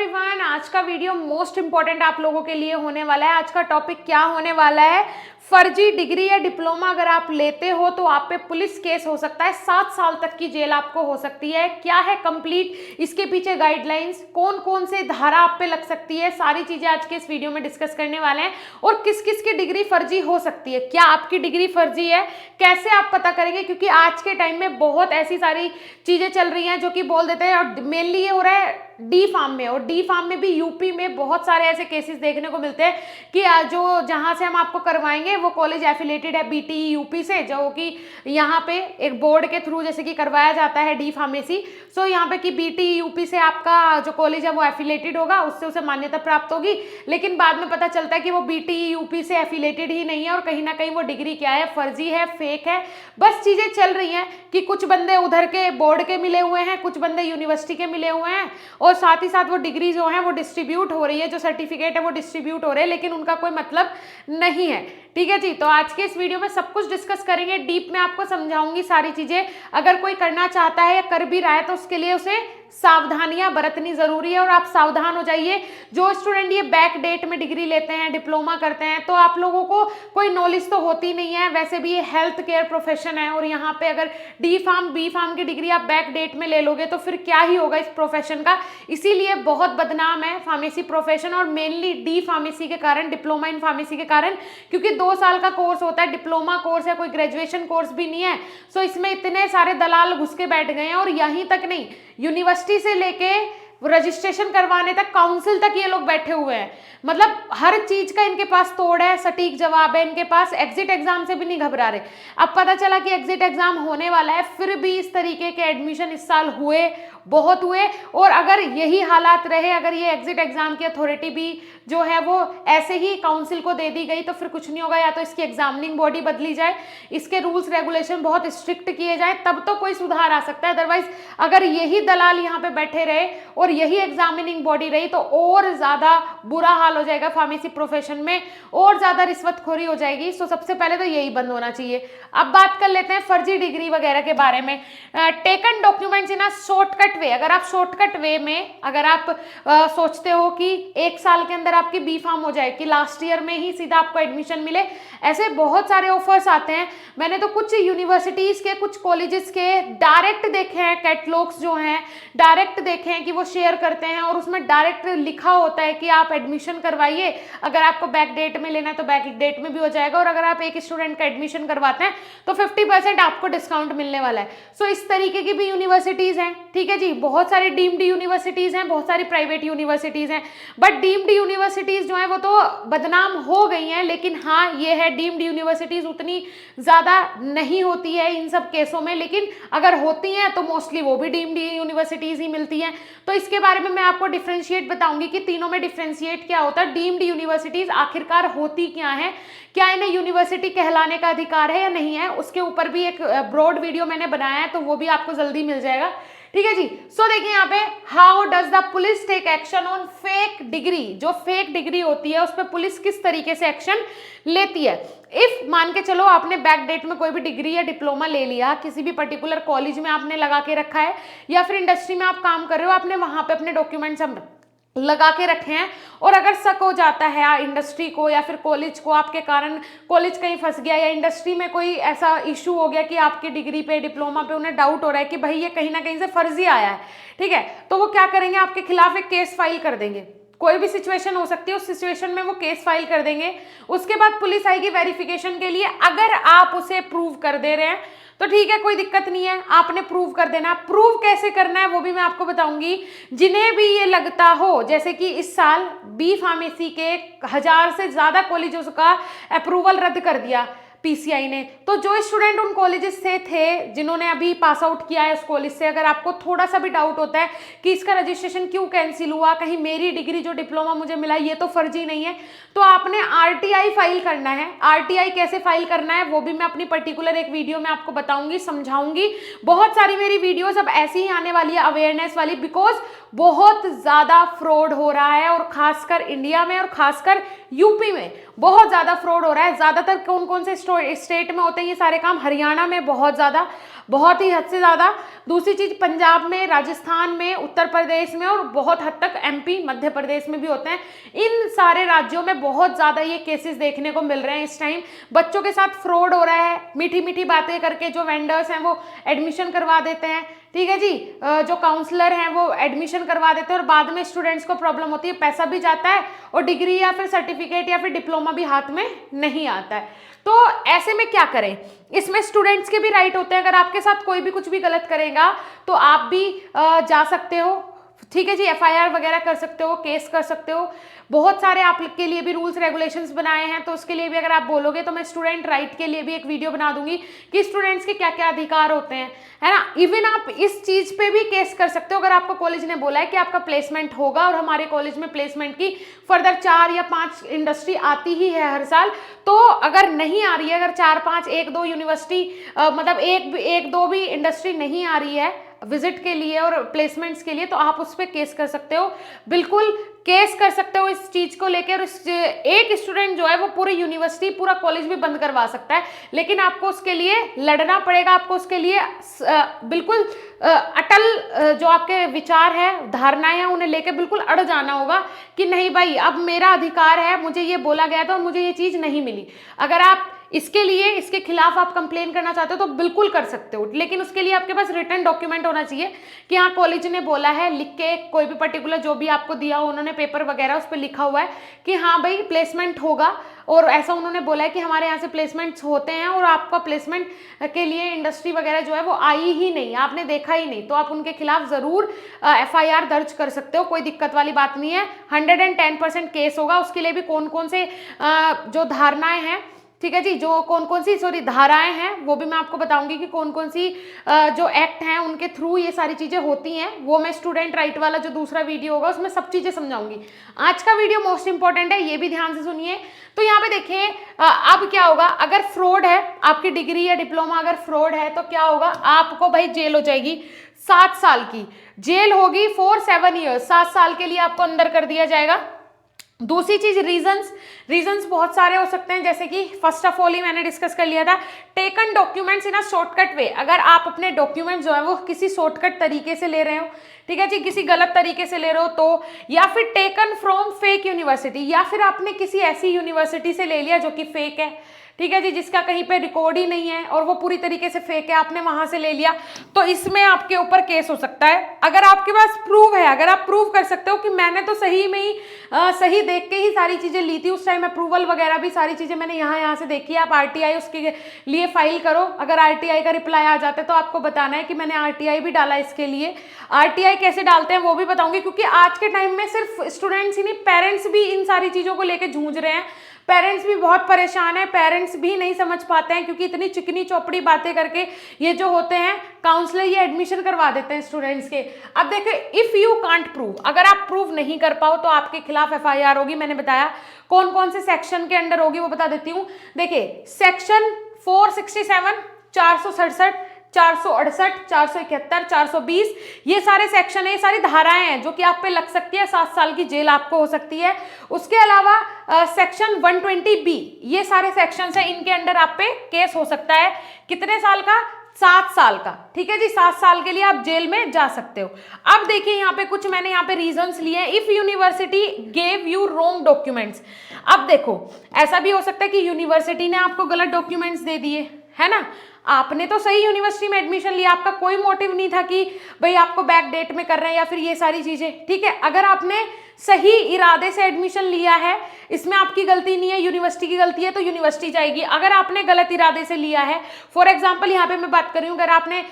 Everyone, आज का video most important आप लोगों के लिए होने वाला है। आज का टॉपिक क्या होने वाला है? फर्जी डिग्री या डिप्लोमा अगर आप लेते हो तो आप पे पुलिस केस हो सकता है, 7 साल तक की जेल आपको हो सकती है। क्या है कंप्लीट इसके पीछे गाइडलाइंस, कौन कौन से धारा आप पे लग सकती है, सारी चीजें आज के इस वीडियो में डिस्कस करने वाले हैं। और किस किस की डिग्री फर्जी हो सकती है, क्या आपकी डिग्री फर्जी है, कैसे आप पता करेंगे, क्योंकि आज के टाइम में बहुत ऐसी सारी चीजें चल रही हैं जो कि बोल देते हैं। और मेनली ये हो रहा है डी फार्म में, और डी फार्म में भी यूपी में बहुत सारे ऐसे केसेस देखने को मिलते हैं कि जो जहां से हम आपको करवाएंगे वो कॉलेज एफिलेटेड है बीटीई यूपी से, जो कि यहाँ पे एक बोर्ड के थ्रू जैसे कि करवाया जाता है डी फार्मेसी। सो यहाँ पे कि बीटीई यूपी से आपका जो कॉलेज है वो एफिलेटेड होगा, उससे उसे मान्यता प्राप्त होगी। लेकिन बाद में पता चलता है कि वो बीटीई यूपी से एफिलेटेड ही नहीं है और कहीं ना कहीं वो डिग्री क्या है, फर्जी है, फेक है। बस चीजें चल रही हैं कि कुछ बंदे उधर के बोर्ड के मिले हुए हैं, कुछ बंदे यूनिवर्सिटी के मिले हुए हैं, और साथ ही साथ वो डिग्री जो है वो डिस्ट्रीब्यूट हो रही है, जो सर्टिफिकेट है वो डिस्ट्रीब्यूट हो रहे हैं, लेकिन उनका कोई मतलब नहीं है। ठीक है जी, तो आज के इस वीडियो में सब कुछ डिस्कस करेंगे, डीप में आपको समझाऊंगी सारी चीजें। अगर कोई करना चाहता है या कर भी रहा है तो उसके लिए उसे सावधानियां बरतनी जरूरी है, और आप सावधान हो जाइए। जो स्टूडेंट ये बैक डेट में डिग्री लेते हैं, डिप्लोमा करते हैं, तो आप लोगों को कोई नॉलेज तो होती नहीं है। वैसे भी ये हेल्थ केयर प्रोफेशन है, और यहाँ पे अगर डी फार्म बी फार्म की डिग्री आप बैक डेट में ले लोगे तो फिर क्या ही होगा इस प्रोफेशन का। इसीलिए बहुत बदनाम है फार्मेसी प्रोफेशन, और मेनली डी फार्मेसी के कारण, डिप्लोमा इन फार्मेसी के कारण, क्योंकि 2 साल का कोर्स होता है, डिप्लोमा कोर्स है, कोई ग्रेजुएशन कोर्स भी नहीं है। सो इसमें इतने सारे दलाल घुस के बैठ गए हैं, और यहीं तक नहीं, यूनिवर्सिटी से लेके रजिस्ट्रेशन करवाने तक, काउंसिल तक ये लोग बैठे हुए हैं। मतलब हर चीज का इनके पास तोड़ है, सटीक जवाब है इनके पास। एग्जिट एग्जाम से भी नहीं घबरा रहे। अब पता चला कि एग्जिट एग्जाम होने वाला है, फिर भी इस तरीके के एडमिशन इस साल हुए, बहुत हुए। और अगर यही हालात रहे, अगर ये एग्जिट एग्जाम की अथॉरिटी भी जो है वो ऐसे ही काउंसिल को दे दी गई, तो फिर कुछ नहीं होगा। या तो इसकी एग्जामिनिंग बॉडी बदली जाए, इसके रूल्स रेगुलेशन बहुत स्ट्रिक्ट किए जाए, तब तो कोई सुधार आ सकता है। अदरवाइज अगर यही दलाल यहाँ पे बैठे रहे और यही एग्जामिनिंग बॉडी रही तो और ज्यादा बुरा हाल हो जाएगा फार्मेसी प्रोफेशन में, और ज्यादा रिश्वतखोरी हो जाएगी। सो सबसे पहले तो यही बंद होना चाहिए। अब बात कर लेते हैं फर्जी डिग्री वगैरह के बारे में। Taken documents in a shortcut way. अगर आप शॉर्टकट वे में, अगर आप सोचते हो कि 1 साल के अंदर आपकी बी फार्म हो जाए, कि लास्ट ईयर में ही सीधा आपको एडमिशन मिले, ऐसे बहुत सारे ऑफर्स आते हैं। मैंने तो कुछ यूनिवर्सिटीज के, कुछ कॉलेजेस के डायरेक्ट देखे हैं, कैटलॉग्स जो हैं डायरेक्ट देखे हैं कि वो शेयर करते हैं, और उसमें डायरेक्ट लिखा होता है कि आप एडमिशन करवाइए। अगर आपको बैक डेट में लेना है तो बैक डेट में भी हो जाएगा, और अगर आप एक स्टूडेंट का एडमिशन करवाते हैं तो 50% आपको डिस्काउंट मिलने वाला है। सो इस तरीके की भी यूनिवर्सिटीज हैं। ठीक है जी, बहुत सारी डीम्ड यूनिवर्सिटीज हैं, बहुत सारी प्राइवेट यूनिवर्सिटीज हैं। बट डीम्ड यूनिवर्सिटीज जो है वो तो बदनाम हो गई हैं, लेकिन हाँ ये है, डीम्ड यूनिवर्सिटीज उतनी ज्यादा नहीं होती है इन सब केसों में, लेकिन अगर होती हैं तो मोस्टली वो भी डीम्ड यूनिवर्सिटीज ही मिलती हैं। तो इसके बारे में मैं आपको डिफरेंशिएट बताऊंगी कि तीनों में डिफरेंशिएट क्या होता है, डीम्ड यूनिवर्सिटीज आखिरकार होती क्या है, क्या इन्हें यूनिवर्सिटी कहलाने का अधिकार है या नहीं है। उसके ऊपर भी एक ब्रॉड वीडियो मैंने बनाया है, तो वो भी आपको जल्दी मिल जाएगा। ठीक है जी। सो देखिए यहाँ पे, how does the police take action on fake degree. जो फेक डिग्री होती है उस पर पुलिस किस तरीके से एक्शन लेती है। इफ मान के चलो आपने बैक डेट में कोई भी डिग्री या डिप्लोमा ले लिया, किसी भी पर्टिकुलर कॉलेज में आपने लगा के रखा है, या फिर इंडस्ट्री में आप काम कर रहे हो, आपने वहां पे अपने डॉक्यूमेंट्स लगा के रखे हैं, और अगर शक हो जाता है इंडस्ट्री को या फिर कॉलेज को, आपके कारण कॉलेज कहीं फंस गया, या इंडस्ट्री में कोई ऐसा इशू हो गया कि आपकी डिग्री पे, डिप्लोमा पे उन्हें डाउट हो रहा है कि भाई ये कहीं ना कहीं से फर्जी आया है, ठीक है, तो वो क्या करेंगे, आपके खिलाफ एक केस फाइल कर देंगे। कोई भी सिचुएशन हो सकती है, उस सिचुएशन में वो केस फाइल कर देंगे। उसके बाद पुलिस आएगी वेरिफिकेशन के लिए। अगर आप उसे प्रूव कर दे रहे हैं तो ठीक है, कोई दिक्कत नहीं है, आपने प्रूव कर देना। प्रूव कैसे करना है वो भी मैं आपको बताऊंगी। जिन्हें भी ये लगता हो, जैसे कि इस साल बी फार्मेसी के 1000 से ज्यादा कॉलेजों का अप्रूवल रद्द कर दिया पीसीआई ने, तो जो स्टूडेंट उन कॉलेजेस से थे जिन्होंने अभी पास आउट किया है उस कॉलेज से, अगर आपको थोड़ा सा भी डाउट होता है कि इसका रजिस्ट्रेशन क्यों कैंसिल हुआ, कहीं मेरी डिग्री जो डिप्लोमा मुझे मिला ये तो फर्जी नहीं है, तो आपने आरटीआई फाइल करना है। आरटीआई कैसे फाइल करना है वो भी मैं अपनी पर्टिकुलर एक वीडियो में आपको बताऊंगी, समझाऊंगी। बहुत सारी मेरी वीडियोस अब ऐसी ही आने वाली है, अवेयरनेस वाली, बिकॉज बहुत ज्यादा फ्रॉड हो रहा है, और खासकर इंडिया में और खासकर यूपी में बहुत ज्यादा फ्रॉड हो रहा है। ज्यादातर कौन कौन से स्टेट में होते हैं ये सारे काम? हरियाणा में बहुत ज्यादा, बहुत ही हद से ज़्यादा। दूसरी चीज़, पंजाब में, राजस्थान में, उत्तर प्रदेश में और बहुत हद तक MP मध्य प्रदेश में भी होते हैं। इन सारे राज्यों में बहुत ज़्यादा ये केसेस देखने को मिल रहे हैं इस टाइम। बच्चों के साथ फ्रॉड हो रहा है, मीठी मीठी बातें करके जो वेंडर्स हैं वो एडमिशन करवा देते हैं, ठीक है जी। जो काउंसलर हैं वो एडमिशन करवा देते हैं और बाद में स्टूडेंट्स को प्रॉब्लम होती है, पैसा भी जाता है और डिग्री या फिर सर्टिफिकेट या फिर डिप्लोमा भी हाथ में नहीं आता है। तो ऐसे में क्या करें? इसमें स्टूडेंट्स के भी राइट होते हैं। अगर आपके साथ कोई भी कुछ भी गलत करेगा तो आप भी जा सकते हो, ठीक है जी, FIR वगैरह कर सकते हो, केस कर सकते हो। बहुत सारे आपके लिए भी रूल्स रेगुलेशंस बनाए हैं, तो उसके लिए भी अगर आप बोलोगे तो मैं स्टूडेंट राइट के लिए भी एक वीडियो बना दूंगी कि स्टूडेंट्स के क्या क्या अधिकार होते हैं, है ना। इवन आप इस चीज पे भी केस कर सकते हो। अगर आपको कॉलेज ने बोला है कि आपका प्लेसमेंट होगा और हमारे कॉलेज में प्लेसमेंट की फर्दर 4 या 5 इंडस्ट्री आती ही है हर साल, तो अगर नहीं आ रही है, अगर 4-5 1-2 यूनिवर्सिटी मतलब एक दो भी इंडस्ट्री नहीं आ रही है विजिट के लिए और प्लेसमेंट्स के लिए, तो आप उस पर केस कर सकते हो, बिल्कुल केस कर सकते हो इस चीज को लेकर। एक स्टूडेंट जो है वो पूरी यूनिवर्सिटी, पूरा कॉलेज भी बंद करवा सकता है, लेकिन आपको उसके लिए लड़ना पड़ेगा। आपको उसके लिए बिल्कुल अटल जो आपके विचार है, धारणाएं हैं, उन्हें लेकर बिल्कुल अड़ जाना होगा कि नहीं भाई, अब मेरा अधिकार है, मुझे ये बोला गया था और मुझे ये चीज नहीं मिली। अगर आप इसके लिए, इसके खिलाफ आप कंप्लेन करना चाहते हो तो बिल्कुल कर सकते हो, लेकिन उसके लिए आपके पास रिटन डॉक्यूमेंट होना चाहिए कि हाँ कॉलेज ने बोला है, लिख के कोई भी पर्टिकुलर जो भी आपको दिया हो उन्होंने पेपर वगैरह, उस पर लिखा हुआ है कि हाँ भाई प्लेसमेंट होगा और ऐसा उन्होंने बोला है कि हमारे यहाँ से प्लेसमेंट्स होते हैं और आपका प्लेसमेंट के लिए इंडस्ट्री वगैरह जो है वो आई ही नहीं, आपने देखा ही नहीं, तो आप उनके खिलाफ ज़रूर FIR दर्ज कर सकते हो, कोई दिक्कत वाली बात नहीं है। 110% केस होगा। उसके लिए भी कौन कौन से जो धारणाएं हैं, ठीक है जी, जो कौन कौन सी धाराएं हैं वो भी मैं आपको बताऊंगी कि कौन कौन सी जो एक्ट हैं उनके थ्रू ये सारी चीजें होती हैं। वो मैं स्टूडेंट राइट वाला जो दूसरा वीडियो होगा उसमें सब चीजें समझाऊंगी। आज का वीडियो मोस्ट इंपॉर्टेंट है, ये भी ध्यान से सुनिए। तो यहाँ पे देखिए अब क्या होगा, अगर फ्रॉड है, आपकी डिग्री या डिप्लोमा अगर फ्रॉड है तो क्या होगा, आपको भाई जेल हो जाएगी, 7 साल की जेल होगी फॉर 7 ईयर्स, 7 साल के लिए आपको अंदर कर दिया जाएगा। दूसरी चीज, रीजंस बहुत सारे हो सकते हैं, जैसे कि फर्स्ट ऑफ ऑल ही मैंने डिस्कस कर लिया था, taken documents in a shortcut way. अगर आप अपने डॉक्यूमेंट्स जो है वो किसी शॉर्टकट तरीके से ले रहे हो, ठीक है जी, किसी गलत तरीके से ले रहे हो तो, या फिर टेकन फ्रॉम फेक यूनिवर्सिटी, या फिर आपने किसी ऐसी यूनिवर्सिटी से ले लिया जो कि फेक है, ठीक है जी, जिसका कहीं पे रिकॉर्ड ही नहीं है और वो पूरी तरीके से फेक है, आपने वहां से ले लिया, तो इसमें आपके ऊपर केस हो सकता है। अगर आपके पास प्रूफ है, अगर आप प्रूव कर सकते हो कि मैंने तो सही में ही सही देख के ही सारी चीजें ली थी, उस टाइम अप्रूवल वगैरह भी सारी चीजें मैंने यहाँ से देखी, आप RTI उसके लिए फाइल करो। अगर RTI का रिप्लाई आ जाता है तो आपको बताना है कि मैंने RTI भी डाला इसके लिए। RTI कैसे डालते हैं वो भी बताऊंगी, क्योंकि आज के टाइम में सिर्फ स्टूडेंट्स ही नहीं, पेरेंट्स भी इन सारी चीजों को लेकर जूझ रहे हैं। पेरेंट्स भी बहुत परेशान है, पेरेंट्स भी नहीं समझ पाते हैं, क्योंकि इतनी चिकनी चौपड़ी बातें करके ये जो होते हैं काउंसलर, ये एडमिशन करवा देते हैं स्टूडेंट्स के। अब देखिए, इफ यू कांट प्रूव, अगर आप प्रूव नहीं कर पाओ तो आपके खिलाफ FIR होगी। मैंने बताया कौन कौन से सेक्शन के अंडर होगी, वो बता देती हूँ। देखिए, सेक्शन 467, 467, 468, 471, 420, ये सारे सेक्शन है, ये सारी धाराएं हैं जो कि आप पे लग सकती है, 7 साल की जेल आपको हो सकती है। उसके अलावा सेक्शन 120B, ये सारे सेक्शन है, इनके अंडर आप पे केस हो सकता है। कितने साल का? 7 साल का, ठीक है जी, 7 साल के लिए आप जेल में जा सकते हो। अब देखिए यहाँ पे कुछ मैंने यहाँ पे रीजंस लिए हैं। If university gave you wrong documents, अब देखो ऐसा भी हो सकता है कि यूनिवर्सिटी ने आपको गलत डॉक्यूमेंट्स दे दिए, है ना, आपने तो सही यूनिवर्सिटी में एडमिशन लिया, आपका कोई मोटिव नहीं था कि भाई आपको बैक डेट में कर रहे हैं या फिर ये सारी चीजें, ठीक है। अगर आपने सही इरादे से एडमिशन लिया है, इसमें आपकी गलती नहीं है, यूनिवर्सिटी की गलती है, तो यूनिवर्सिटी जाएगी। अगर आपने गलत इरादे से लिया है, फॉर एग्जांपल यहाँ पे मैं बात कर रही हूँ, अगर आपने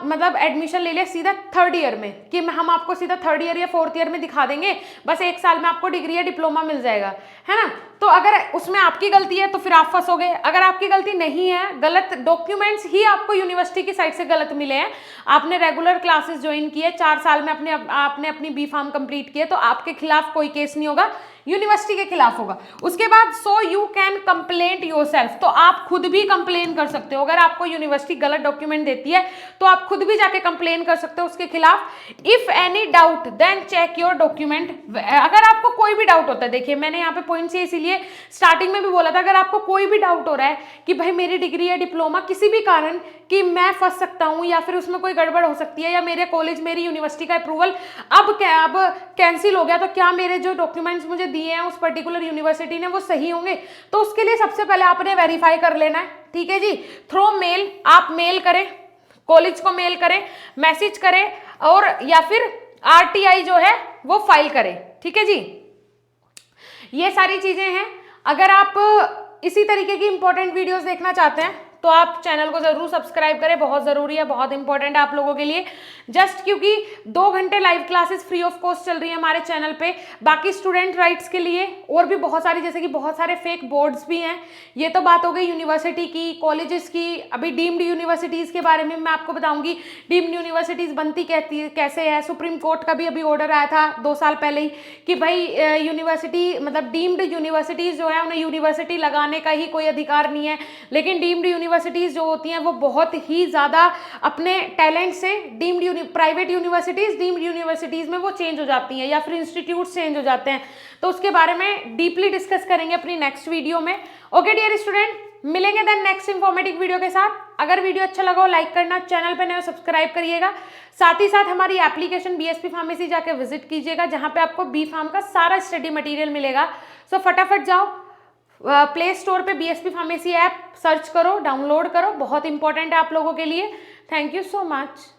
मतलब एडमिशन ले लिया सीधा 3rd ईयर में कि हम आपको सीधा 3rd ईयर या 4th ईयर में दिखा देंगे, बस 1 साल में आपको डिग्री या डिप्लोमा मिल जाएगा, है ना, तो अगर उसमें आपकी गलती है तो फिर आप फंसोगे। अगर आपकी गलती नहीं है, गलत डॉक्यूमेंट्स ही आपको यूनिवर्सिटी की साइड से गलत मिले हैं, आपने रेगुलर क्लासेस ज्वाइन किए, 4 साल में आपने अपनी B.Pharm कंप्लीट किए, तो आपके खिलाफ कोई केस नहीं होगा, यूनिवर्सिटी के खिलाफ होगा। उसके बाद so you can complaint yourself, तो आप खुद भी कंप्लेन कर सकते हो। अगर आपको यूनिवर्सिटी गलत डॉक्यूमेंट देती है तो आप खुद भी जाके कंप्लेन कर सकते हो उसके खिलाफ। If any doubt then check your document. अगर आपको कोई भी डाउट होता है, देखिए मैंने यहाँ पे पॉइंट से इसीलिए स्टार्टिंग में भी बोला था, अगर आपको कोई भी डाउट हो रहा है कि भाई मेरी डिग्री या डिप्लोमा किसी भी कारण कि मैं फंस सकता हूं या फिर उसमें कोई गड़बड़ हो सकती है, या मेरे कॉलेज मेरी यूनिवर्सिटी का अप्रूवल अब कैंसिल हो गया, तो क्या मेरे जो डॉक्यूमेंट्स मुझे दिए हैं उस पर्टिकुलर यूनिवर्सिटी ने वो सही होंगे, तो उसके लिए सबसे पहले आपने वेरीफाई कर लेना है। ठीक है जी, थ्रू मेल, आप मेल करें, कॉलेज को मेल करें, मैसेज करें, और या फिर RTI जो है वो फाइल करें। ठीक है जी, ये सारी चीजें हैं। अगर आप इसी तरीके की इंपॉर्टेंट वीडियोस देखना चाहते हैं तो आप चैनल को जरूर सब्सक्राइब करें, बहुत जरूरी है, बहुत इंपॉर्टेंट है आप लोगों के लिए। जस्ट क्योंकि 2 घंटे live classes free of cost चल रही है हमारे चैनल पे। बाकी स्टूडेंट राइट्स के लिए और भी बहुत सारी, जैसे कि बहुत सारे फेक बोर्ड्स भी हैं। ये तो बात हो गई यूनिवर्सिटी की, कॉलेजेस की। अभी डीम्ड यूनिवर्सिटीज के बारे में मैं आपको बताऊंगी, डीम्ड यूनिवर्सिटीज बनती कैसे है। सुप्रीम कोर्ट का भी अभी ऑर्डर आया था 2 साल पहले ही कि भाई यूनिवर्सिटी मतलब डीम्ड यूनिवर्सिटीज जो है उन्हें यूनिवर्सिटी लगाने का ही कोई अधिकार नहीं है। लेकिन डीम्ड यूनिवर्सिटीज जो होती हैं वो बहुत ही ज्यादा अपने टैलेंट से प्राइवेट यूनिवर्सिटीज डीम्ड यूनिवर्सिटीज में वो चेंज हो जाती हैं, या फिर इंस्टीट्यूट चेंज हो जाते हैं। तो उसके बारे में डीपली डिस्कस करेंगे अपनी नेक्स्ट वीडियो में। ओके डियर स्टूडेंट, मिलेंगे देन नेक्स्ट इंफॉर्मेटिव वीडियो के साथ। अगर वीडियो अच्छा लगा हो लाइक करना, चैनल पे नए हो सब्सक्राइब करिएगा। साथ ही साथ हमारी एप्लीकेशन BSP फार्मेसी जाके विजिट कीजिएगा, जहां पे आपको बी फार्म का सारा स्टडी मटेरियल मिलेगा। सो फटाफट जाओ प्ले स्टोर पे BSP फार्मेसी ऐप सर्च करो, डाउनलोड करो, बहुत इंपॉर्टेंट है आप लोगों के लिए। Thank you so much.